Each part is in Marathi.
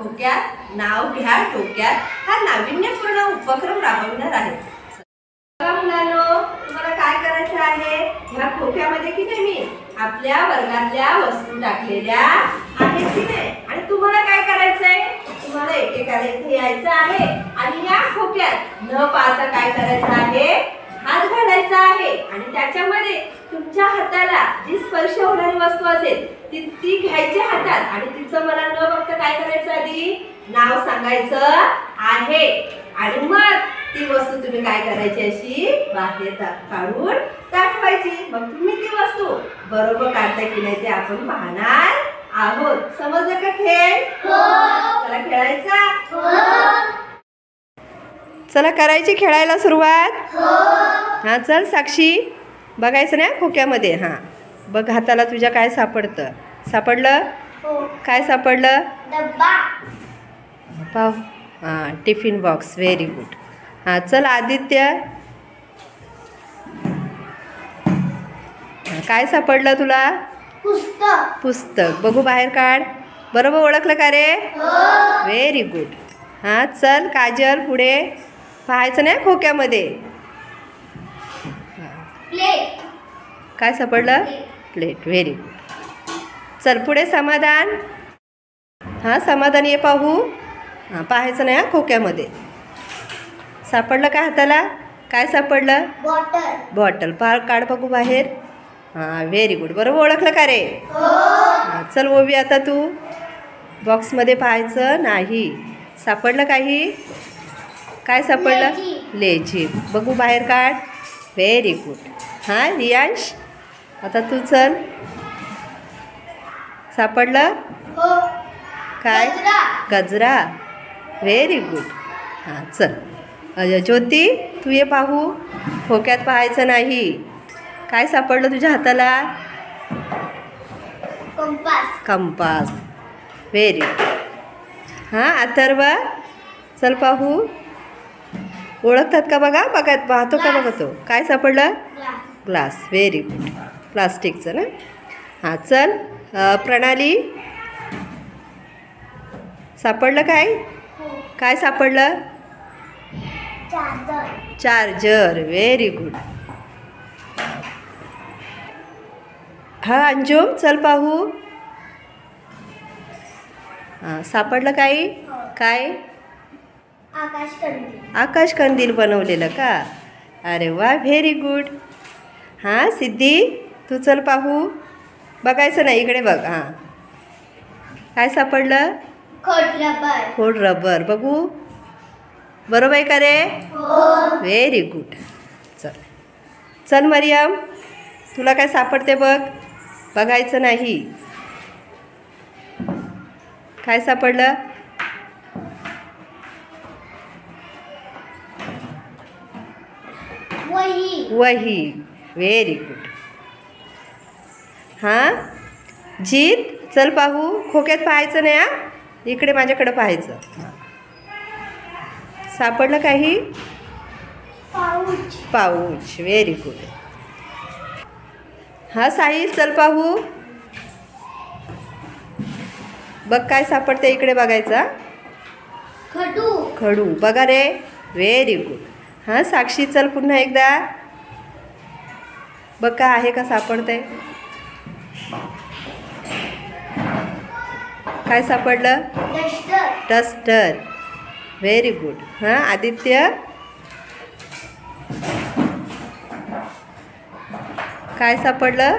खोक्यात नाव घ्या डोक्यात हा नाविन्यपूर्ण उपक्रम राबवणार आहे। मुलांनो, तुम्हाला काय करायचं आहे? ह्या खोक्यामध्ये की नाही मी आपल्या वर्गातल्या वस्तू टाकलेल्या आहेत की नाही, आणि तुम्हाला काय करायचंय? तुम्हाला एकेकाला इथे यायचं आहे आणि या खोक्यात न पाहता काय करायचं आहे? हात घालायचा आहे आणि त्याच्यामध्ये तुमच्या हाताला जी स्पर्श होणारी वस्तू असेल ती घ्यायची हातात आणि तिचं मला न बघता काय करायचं? आधी नाव सांगायचं आहे आणि मग ती वस्तू तुम्ही काय करायची? अशी बाहेर काढून दाखवायची। मग तुम्ही ती वस्तू बरोबर काढता की नाही ते आपण पाहणार आहोत। समजलं का खेळ? हो। चला खेळायचा? हो। चला करायची खेळायला सुरुवात? हो। हा चल साक्षी, बघायचं ना खोक्यामध्ये। हा बघ हाताला तुझ्या काय सापडतं? सापडलं? हो। काय सापडलं? डब्बा। पाव हां टिफिन बॉक्स, व्हेरी गुड। हां चल आदित्य, काय सापडलं तुला? पुस्तक। पुस्तक बघू बाहेर काढ। बरोबर ओळखलं का रे? हो। Very good. हां चल काजल, पुढे पाहायचं नाही खोक्यामध्ये। प्लेट। काय सापडलं? Plate, very good. चल पुढे समाधान। हां समाधान ये पाहू। हां पाहायचं नाही खोक्यामध्ये। सापडलं का हाताला? काय सापडलं? बॉटल। बॉटल काढ बघू बाहेर। हां व्हेरी गुड, बरोबर ओळखलं का रे? हो। हां चल ओवी, आता तू बॉक्समध्ये पाहायचं नाही। सापडलं काही? काय सापडलं? लेझिम बघू बाहेर काढ, व्हेरी गुड। हां रियांश, आता तू चल। सापडलं? हो। काय? गजरा, व्हेरी गुड। हां चल ज्योती, तू ये पाहू। खोक्यात पाहायचं नाही। काय सापडलं तुझ्या हाताला? कंपास। Compass, very good. हां अथर्व, चल पाहू। ओळखतात का बघा? पाहतो का बघतो? काय सापडलं? Glass, very good. प्लास्टिकचं ना? हां चल प्रणाली, सापडलं काय? काय सापडलं? Charger, very good. हां अंजुम, चल पाहू। हां सापडलं काही? काय? आकाश कंदील बनवलेलं का? अरे वा, व्हेरी गुड। हां सिद्धी, तू चल पाहू। बघायचं नाही, इकडे बघ। हां काय सापडलं? खोड रबर बघू, बरोबर आहे का रे? हो। Very good. चल चल मरियम, तुला काय सापडते बघ, बघायचं नाही। काय सापडलं? वही, व्हेरी गुड। हां जीत, चल पाहू। खोक्यात पाहायचं नाही हां, इकडे माझ्याकडे पाहायचं। सापडलं काही? Pouch, very good. हां साहिल, चल पाहू। बघ काय सापडते, इकडे बघायचा। खडू बघा रे, व्हेरी गुड। हां साक्षी, चल पुन्हा एकदा बघ का आहे का सापडतंय? काय सापडलं? Duster, very good. हां आदित्य, काय सापडलं?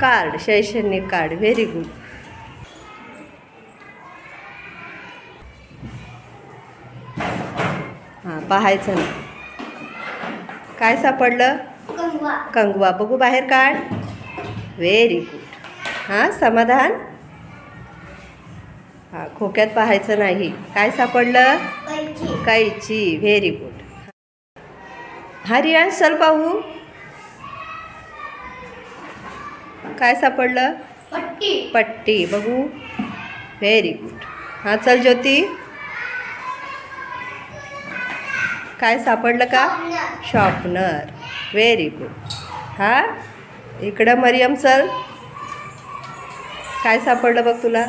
कार्ड, शैक्षणिक कार्ड, व्हेरी गुड। हां पाहायचं नाही। काय सापडलं? कंगवा बघू बाहेर काढ, व्हेरी गुड। हां समाधान, हां खोक्यात पाहायचं नाही। काय सापडलं? कैची, व्हेरी गुड। हां रियांश, चल पाहू। काय सापडलं? पट्टी बघू, व्हेरी गुड। हां चल ज्योती, काय सापडलं का? Sharpener, very good. हां इकडं मरियम, चल। काय सापडलं बघ तुला?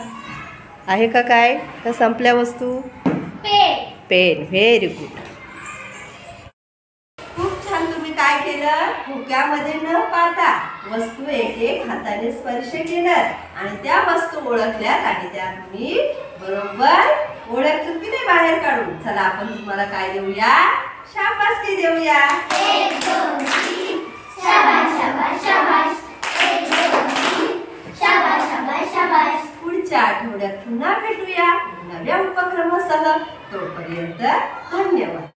आहे का काय? का संपल्या वस्तू? पेन. Very good. खूप छान. तुम्ही काय केलं? खोक्यामध्ये न पाहता वस्तू एक एक हाताने स्पर्श केलं आणि त्या वस्तू ओळखल्यात आणि त्या तुम्ही बरोबर ओळखून की नाही बाहेर काढून. चला आपण तुम्हाला काय देऊया? शाबासकी देऊया. पुढच्या आठवड्यात पुन्हा भेटूया नव्या उपक्रमासह. तोपर्यंत धन्यवाद.